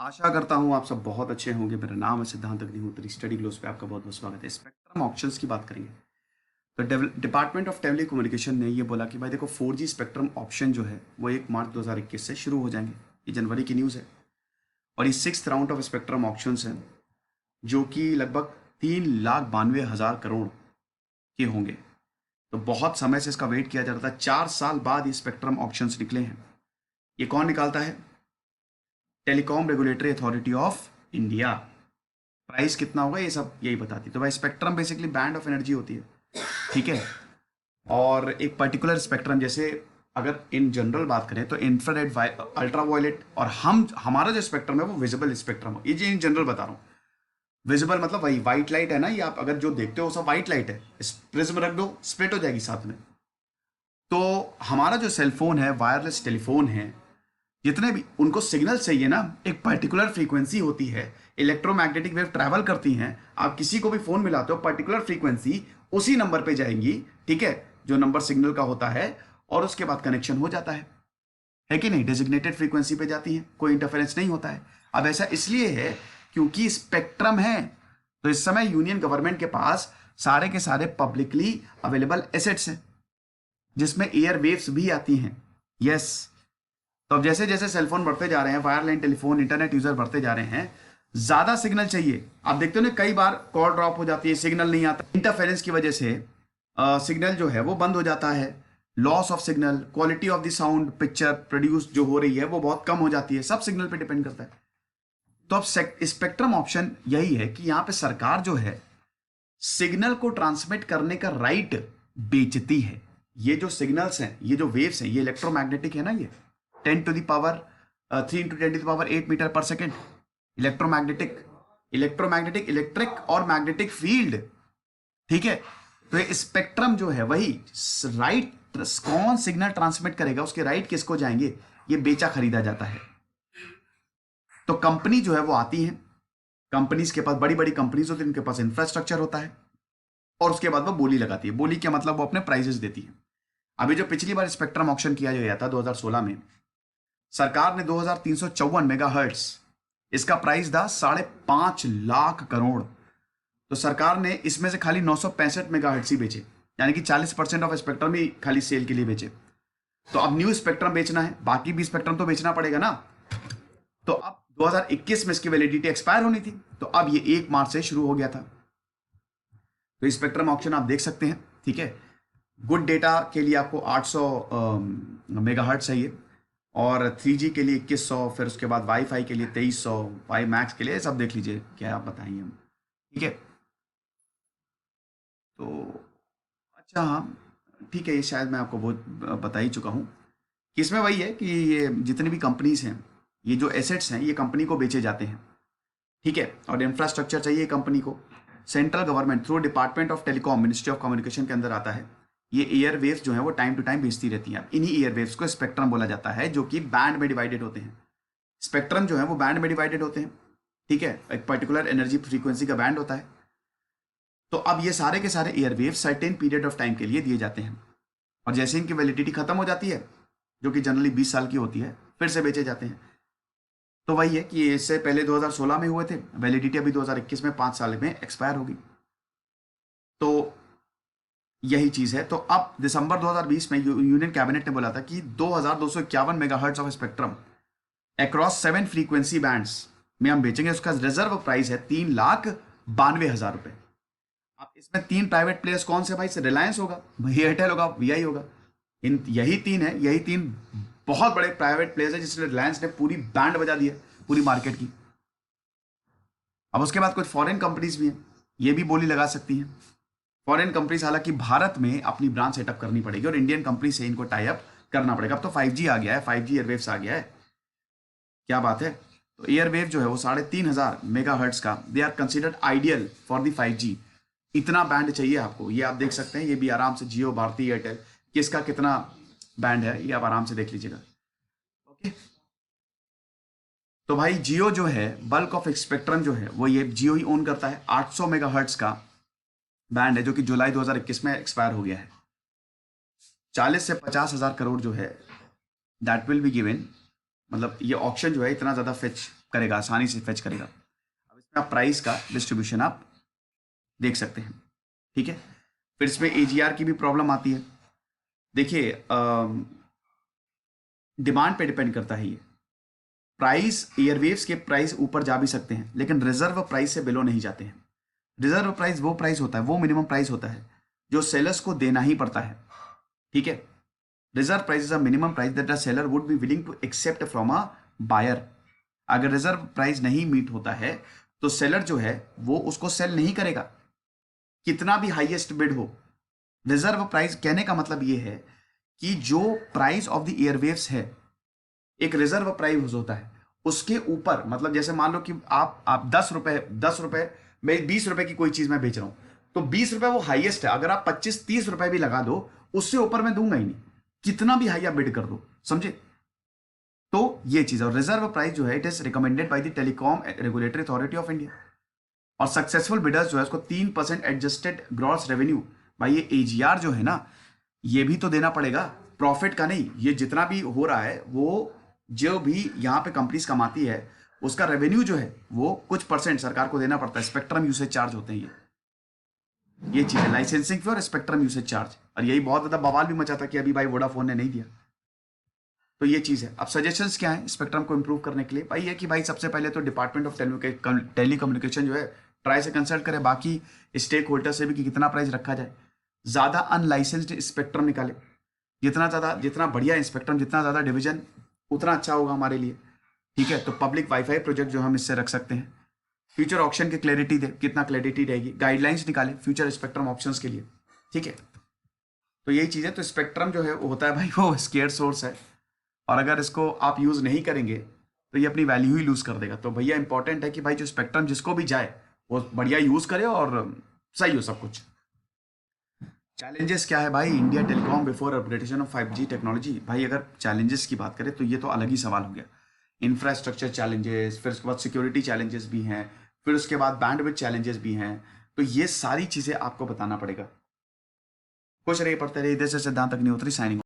आशा करता हूँ आप सब बहुत अच्छे होंगे। मेरा नाम है सिद्धांत अग्निहोत्री। स्टडी ग्लोस पे आपका बहुत बहुत स्वागत है। स्पेक्ट्रम ऑप्शंस की बात करेंगे तो डिपार्टमेंट ऑफ टेली कम्युनिकेशन ने ये बोला कि भाई देखो 4G स्पेक्ट्रम ऑप्शन जो है वो 1 मार्च 2021 से शुरू हो जाएंगे। ये जनवरी की न्यूज़ है। और ये 6th round of spectrum options हैं जो कि लगभग 3,92,000 करोड़ के होंगे। तो बहुत समय से इसका वेट किया जा रहा था। 4 साल बाद ये स्पेक्ट्रम ऑप्शंस निकले हैं। ये कौन निकालता है? Telecom regulatory authority of India. Price कितना होगा ये सब यही बताती है। तो भाई spectrum basically band of energy होती है, ठीक है। और एक पर्टिकुलर स्पेक्ट्रम, जैसे अगर इन जनरल बात करें तो इंफ्रारेड, अल्ट्रावायलेट, और हमारा जो स्पेक्ट्रम है वो विजिबल स्पेक्ट्रम है। ये जो इन जनरल बता रहा हूँ, विजिबल मतलब वही व्हाइट लाइट है ना, ये आप अगर जो देखते हो सब व्हाइट लाइट है। इस प्रिज्म रख दो, स्प्लिट हो जाएगी साथ में। तो हमारा जो सेलफोन है, वायरलेस टेलीफोन है, जितने भी उनको सिग्नल चाहिए ना, एक पर्टिकुलर फ्रीक्वेंसी होती है। इलेक्ट्रोमैग्नेटिक वेव ट्रैवल करती हैं। आप किसी को भी फोन मिलाते हो, पर्टिकुलर फ्रीक्वेंसी उसी नंबर पे जाएंगी, ठीक है, जो नंबर सिग्नल का होता है, और उसके बाद कनेक्शन हो जाता है कि नहीं। डेजिग्नेटेड फ्रीक्वेंसी पे जाती है, कोई इंटरफेरेंस नहीं होता है। अब ऐसा इसलिए है क्योंकि स्पेक्ट्रम है। तो इस समय यूनियन गवर्नमेंट के पास सारे के सारे पब्लिकली अवेलेबल एसेट्स हैं जिसमें एयर वेव्स भी आती हैं। यस। तो अब जैसे जैसे सेलफोन बढ़ते जा रहे हैं, वायरलाइन टेलीफोन, इंटरनेट यूजर बढ़ते जा रहे हैं, ज्यादा सिग्नल चाहिए। आप देखते हो ना, कई बार कॉल ड्रॉप हो जाती है, सिग्नल नहीं आता, इंटरफेरेंस की वजह से सिग्नल जो है वो बंद हो जाता है। Loss of signal, quality of the sound picture produce जो हो रही है वो बहुत कम हो जाती है। सब सिग्नल पे डिपेंड करता है। तो अब स्पेक्ट्रम ऑप्शन यही है कि यहां पे सरकार जो है सिग्नल को ट्रांसमिट करने का राइट बेचती है। ये जो सिग्नल्स हैं, ये जो वेव्स हैं, ये इलेक्ट्रोमैग्नेटिक है ना, ये 10⁻3 × 10⁸ मीटर पर सेकेंड इलेक्ट्रोमैग्नेटिक। इलेक्ट्रोमैग्नेटिक, इलेक्ट्रिक और मैग्नेटिक फील्ड, ठीक है। तो ये स्पेक्ट्रम जो है वही राइट, कौन सिग्नल ट्रांसमिट करेगा, उसके राइट किसको जाएंगे, ये बेचा खरीदा जाता है। तो कंपनी जो है वो आती है, कंपनीज के पास, बड़ी बड़ी कंपनीज होती है, उनके पास इंफ्रास्ट्रक्चर होता है, और उसके बाद वो बोली लगाती है। बोली क्या मतलब? वो अपने प्राइजेस देती है। अभी जो पिछली बार स्पेक्ट्रम ऑक्शन किया गया था 2016 में, सरकार ने 2354 मेगाहर्ट्ज, इसका था 5.5 लाख करोड़। तो सरकार ने इसमें से खाली 965 मेगाहर्ट्ज ही बेचे, यानी कि 40% ऑफ स्पेक्ट्रम ही खाली सेल के लिए बेचे। तो अब न्यू स्पेक्ट्रम बेचना है, बाकी भी स्पेक्ट्रम तो बेचना पड़ेगा ना। तो अब 2021 में इसकी वैलिडिटी एक्सपायर होनी थी, तो अब ये 1 मार्च से शुरू हो गया था। तो स्पेक्ट्रम ऑक्शन आप देख सकते हैं, ठीक है। गुड डेटा के लिए आपको 800 मेगाहर्ट्ज चाहिए, और 3G के लिए 2100, फिर उसके बाद वाईफाई के लिए 2300, वाई मैक्स के लिए सब देख लीजिए क्या आप बताएंगे हम, ठीक है। तो अच्छा, हाँ ठीक है, ये शायद मैं आपको बहुत बता ही चुका हूँ कि इसमें वही है कि ये जितनी भी कंपनीज हैं, ये जो एसेट्स हैं, ये कंपनी को बेचे जाते हैं, ठीक है। और इंफ्रास्ट्रक्चर चाहिए कंपनी को। Central government through department of telecom, ministry of communication के अंदर आता है। ये एयर वेव्स जो है वो टाइम टू टाइम भेजती रहती हैं। इन्हीं एयर वेव्स को स्पेक्ट्रम बोला जाता है, जो कि बैंड में डिवाइडेड होते हैं। स्पेक्ट्रम जो है वो बैंड में डिवाइडेड होते हैं, ठीक है। एक पर्टिकुलर एनर्जी फ्रीक्वेंसी का बैंड होता है। तो अब ये सारे के सारे air wave certain period of time के लिए दिए जाते हैं, और जैसे इनकी वैलिडिटी खत्म हो जाती है, जो कि जनरली 20 साल की होती है, फिर से बेचे जाते हैं। तो वही है कि इससे पहले 2016 में हुए थे, वैलिडिटी अभी 2021 में 5 साल में एक्सपायर होगी। तो यही चीज है। तो अब दिसंबर 2020 में यूनियन कैबिनेट ने बोला था कि 2251 megahertz of spectrum across 7 frequency bands में हम बेचेंगे। उसका रिजर्व प्राइस है 3,92,000 रुपए। अब इसमें 3 प्राइवेट प्लेयर्स कौन से भाई? रिलायंस होगा, एयरटेल होगा, वीआई होगा। इन यही 3 है, यही 3 बहुत बड़े प्राइवेट प्लेयर्स है, जिसने रिलायंस ने पूरी बैंड बजा दी है पूरी मार्केट की। अब उसके बाद कुछ फॉरेन कंपनीज भी हैं, ये भी बोली लगा सकती हैं। फॉरेन कंपनीज हालांकि भारत में अपनी ब्रांच सेटअप करनी पड़ेगी, और इंडियन कंपनी से इनको टाई अप करना पड़ेगा। अब तो 5G आ गया है, 5G एयरवेव्स आ गया है, क्या बात है। तो एयरवेव जो है वो 3,500 मेगाहर्ट्ज का, they are considered ideal for the 5G। इतना बैंड चाहिए आपको, ये आप देख सकते हैं। ये भी आराम से जियो, भारती एयरटेल, किसका कितना बैंड है ये आप आराम से देख लीजिएगा, ओके। तो भाई जियो जो है, बल्क ऑफ स्पेक्ट्रम जो है वो ये जियो ही ओन करता है। 800 मेगाहर्ट्ज का बैंड है, जो कि जुलाई 2021 में एक्सपायर हो गया है। 40 से 50 हजार करोड़ जो है दैट विल बी गिवन। मतलब ये ऑक्शन जो है इतना ज्यादा फिच करेगा, आसानी से फेच करेगा। अब इसमें आप प्राइस का डिस्ट्रीब्यूशन आप देख सकते हैं, ठीक है। फिर इसमें एजीआर की भी प्रॉब्लम आती है। देखिए डिमांड पे डिपेंड करता है ये प्राइस। एयरवेव्स के प्राइस ऊपर जा भी सकते हैं, लेकिन रिजर्व प्राइस से बिलो नहीं जाते हैं। रिजर्व प्राइस वो प्राइस होता है, वो मिनिमम प्राइस होता है जो सेलर्स को देना ही पड़ता है, ठीक है। Reserve price is a minimum price that a seller would be willing to accept from a buyer. अगर रिजर्व प्राइस नहीं मीट होता है तो सेलर जो है वो उसको सेल नहीं करेगा, कितना भी हाईएस्ट बिड हो। रिजर्व प्राइस कहने का मतलब ये है कि जो प्राइस ऑफ द एयरवेव्स है, एक रिजर्व प्राइस होता है, उसके ऊपर मतलब जैसे मान लो कि आप 10 रुपए मैं 20 रुपए की कोई चीज मैं बेच रहा हूं, तो 20 रुपए वो हाईएस्ट है। अगर आप 25-30 रुपए भी लगा दो, उससे ऊपर मैं दूंगा ही नहीं, कितना भी हाई आप बिड कर दो, समझे। तो ये चीज, और रिजर्व प्राइस जो है it is recommended by the telecom regulatory authority of India. और सक्सेसफुल बिडर्स जो है उसको 3% एडजस्टेड ग्रॉस रेवेन्यू, भाई ये एजीआर जो है ना, ये भी तो देना पड़ेगा, प्रॉफिट का नहीं। ये जितना भी हो रहा है वो जो भी यहाँ पे कंपनीज कमाती है उसका रेवेन्यू जो है वो कुछ परसेंट सरकार को देना पड़ता है। स्पेक्ट्रम यूसेज चार्ज होते हैं ये चीज है, लाइसेंसिंग फी और स्पेक्ट्रम यूसेज चार्ज। और यही बहुत ज्यादा बवाल भी मचा था कि अभी भाई वोडाफोन ने नहीं दिया। तो ये चीज है। अब सजेशंस क्या है स्पेक्ट्रम को इंप्रूव करने के लिए? भाई ये कि भाई सबसे पहले तो डिपार्टमेंट ऑफ टेली कम्युनिकेशन जो है ट्राई से कंसल्ट करे बाकी स्टेक होल्डर से भी कि कितना प्राइस रखा जाए। ज्यादा अनलाइसेंस्ड स्पेक्ट्रम निकाले, जितना बढ़िया स्पेक्ट्रम, जितना ज्यादा डिवीजन, उतना अच्छा होगा हमारे लिए, ठीक है। तो पब्लिक वाईफाई प्रोजेक्ट जो हम इससे रख सकते हैं। फ्यूचर ऑप्शन की क्लैरिटी दे, कितना क्लैरिटी रहेगी, गाइडलाइंस निकाले फ्यूचर स्पेक्ट्रम ऑप्शंस के लिए, ठीक है। तो यही चीज है। तो स्पेक्ट्रम जो है वो होता है भाई वो स्केयर सोर्स है, और अगर इसको आप यूज नहीं करेंगे तो ये अपनी वैल्यू ही लूज कर देगा। तो भैया इंपॉर्टेंट है कि भाई जो स्पेक्ट्रम जिसको भी जाए वो बढ़िया यूज करे और सही हो सब कुछ। चैलेंजेस क्या है भाई India telecom before upgradation of 5G technology? भाई अगर चैलेंजेस की बात करें तो ये तो अलग ही सवाल हो गया। इंफ्रास्ट्रक्चर चैलेंजेस, फिर उसके बाद सिक्योरिटी चैलेंजेस भी हैं, फिर उसके बाद बैंडविड्थ चैलेंजेस भी हैं। तो ये सारी चीजें आपको बताना पड़ेगा। खुश रहिए, पढ़ते रहिए। इधर से सिद्धांत अग्निहोत्री साइनिंग।